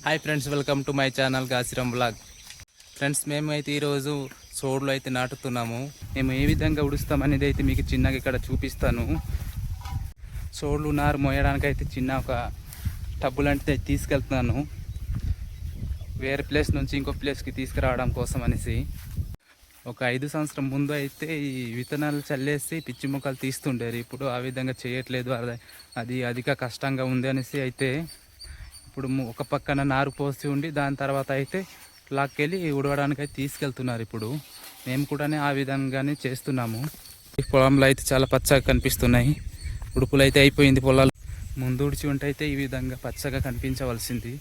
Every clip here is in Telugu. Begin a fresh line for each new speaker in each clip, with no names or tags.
Hi friends, welcome to my channel గాసిరం బ్లాగ్. ఫ్రెండ్స్, మేమైతే ఈరోజు సోడ్లు అయితే నాటుతున్నాము. మేము ఏ విధంగా ఉడుస్తామనేది అయితే మీకు చిన్నగా ఇక్కడ చూపిస్తాను. సోడ్లు నారు మోయడానికి అయితే చిన్న ఒక టబ్బు లాంటిది తీసుకెళ్తున్నాను, వేరే ప్లేస్ నుంచి ఇంకో ప్లేస్కి తీసుకురావడం కోసం అనేసి. ఒక 5 సంవత్సరం ముందు అయితే ఈ విత్తనాలు చల్లేసి పిచ్చి మొక్కలు తీస్తుండేరు. ఇప్పుడు ఆ విధంగా చేయట్లేదు. అది అధిక కష్టంగా ఉంది అనేసి అయితే ఇప్పుడు ఒక పక్కన నారు పోసి ఉండి దాని తర్వాత అయితే లాక్కెళ్ళి ఉడవడానికి అయితే తీసుకెళ్తున్నారు. ఇప్పుడు మేము కూడా ఆ విధంగానే చేస్తున్నాము. ఈ పొలంలో అయితే చాలా పచ్చగా కనిపిస్తున్నాయి. ఉడుపులు అయితే అయిపోయింది. పొలాలు ముందు ఉడిచి ఉంటే అయితే ఈ విధంగా పచ్చగా కనిపించవలసింది.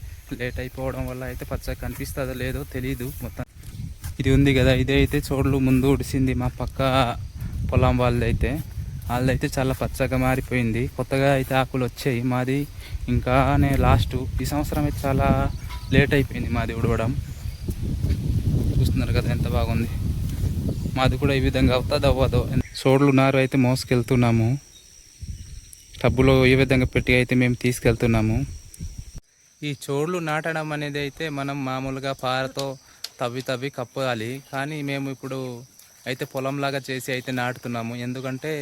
లేట్ అయిపోవడం వల్ల అయితే పచ్చగా కనిపిస్తుందో లేదో తెలీదు. మొత్తం ఇది ఉంది కదా, ఇదే అయితే చోడ్లు ముందు ఉడిసింది. మా పక్క పొలం వాళ్ళదైతే చాలా పచ్చగా మారిపోయింది. కొత్తగా అయితే ఆకులు వచ్చాయి. మాది ఇంకానే లాస్ట్ ఈ సంవత్సరం అయితే చాలా లేట్ అయిపోయింది మాది ఉడవడం. చూస్తున్నారు కదా ఎంత బాగుంది. మాది కూడా ఈ విధంగా అవుతుంది అవ్వదు. చోడ్లు నారు అయితే మోసుకెళ్తున్నాము. టబ్బులో ఈ విధంగా పెట్టి అయితే మేము తీసుకెళ్తున్నాము. ఈ చోడ్లు నాటడం అనేది అయితే మనం మామూలుగా పారతో తవ్వి కప్పాలి. కానీ మేము ఇప్పుడు అయితే పొలంలాగా చేసి అయితే నాటుతున్నాము. ఎందుకంటే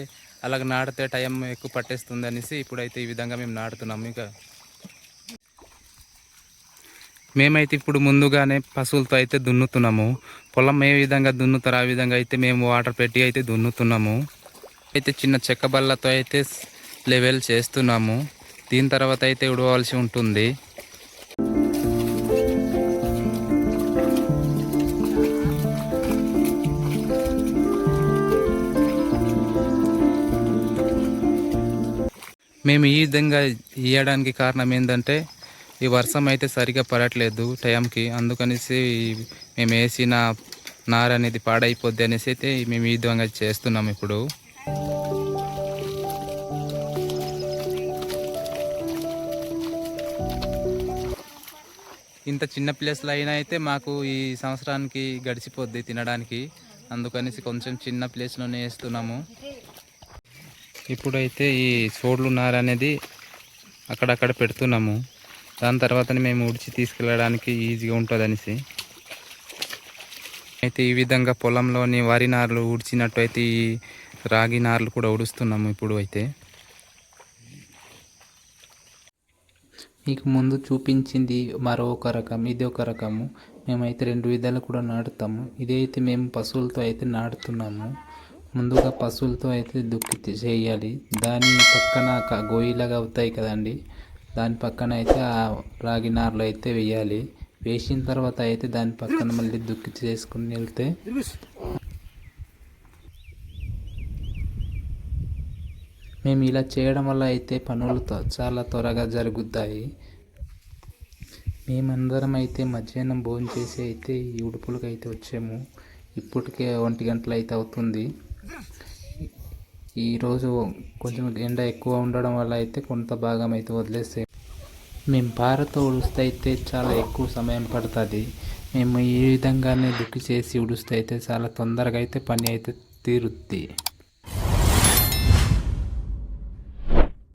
అలాగ నాటితే టైం ఎక్కువ పట్టేస్తుంది అనేసి ఇప్పుడైతే ఈ విధంగా మేము నాటుతున్నాము. ఇంకా మేమైతే ఇప్పుడు ముందుగానే పశువులతో అయితే దున్నుతున్నాము. పొలం ఏ విధంగా దున్నుతారో ఆ విధంగా అయితే మేము వాటర్ పెట్టి అయితే దున్నుతున్నాము. అయితే చిన్న చెక్క బల్లతో అయితే లెవెల్ చేస్తున్నాము. దీని తర్వాత అయితే ఉడవలసి ఉంటుంది. మేము ఈ విధంగా ఇవ్వడానికి కారణం ఏంటంటే ఈ వర్షం అయితే సరిగా పడట్లేదు టైంకి. అందుకనేసి మేము వేసిన నార అనేది పాడైపోద్ది అనేసి అయితే మేము ఈ విధంగా చేస్తున్నాము. ఇప్పుడు ఇంత చిన్న ప్లేస్లో అయినా అయితే మాకు ఈ సంవత్సరానికి గడిచిపోద్ది తినడానికి. అందుకనేసి కొంచెం చిన్న ప్లేస్లోనే వేస్తున్నాము. ఇప్పుడైతే ఈ చోడ్లు నార అనేది అక్కడక్కడ పెడుతున్నాము. దాని తర్వాతనే మేము ఉడిచి తీసుకెళ్ళడానికి ఈజీగా ఉంటుంది అనేసి అయితే ఈ విధంగా పొలంలోని వరి నార్లు ఉడిచినట్టు అయితే ఈ రాగి నార్లు కూడా ఉడుస్తున్నాము. ఇప్పుడు అయితే మీకు ముందు చూపించింది మరొక రకం, ఇది ఒక రకము. మేమైతే 2 విధాలు కూడా నాటుతాము. ఇదైతే మేము పశువులతో అయితే నాటుతున్నాము. ముందుగా పశువులతో అయితే దుక్కి చేయాలి. దాని పక్కన గోయిలాగా అవుతాయి కదండి, దాని పక్కన అయితే ఆ రాగి నార్లు అయితే వేయాలి. వేసిన తర్వాత అయితే దాని పక్కన మళ్ళీ దుక్కి చేసుకుని వెళ్తే మేము ఇలా చేయడం వల్ల అయితే పనులు చాలా త్వరగా జరుగుతాయి. మేమందరం అయితే మధ్యాహ్నం భోజనం చేసి అయితే ఈ ఉడుపులకు అయితే వచ్చాము. ఇప్పటికే 1 గంటలు అయితే అవుతుంది. ఈరోజు కొంచెం ఎండ ఎక్కువ ఉండడం వల్ల అయితే కొంత భాగం అయితే వదిలేస్తే మేము పారతో ఉడిస్తే అయితే చాలా ఎక్కువ సమయం పడుతుంది. మేము ఈ విధంగానే దుక్కి చేసి ఉడిస్తే అయితే చాలా తొందరగా అయితే పని అయితే తీరుద్ది.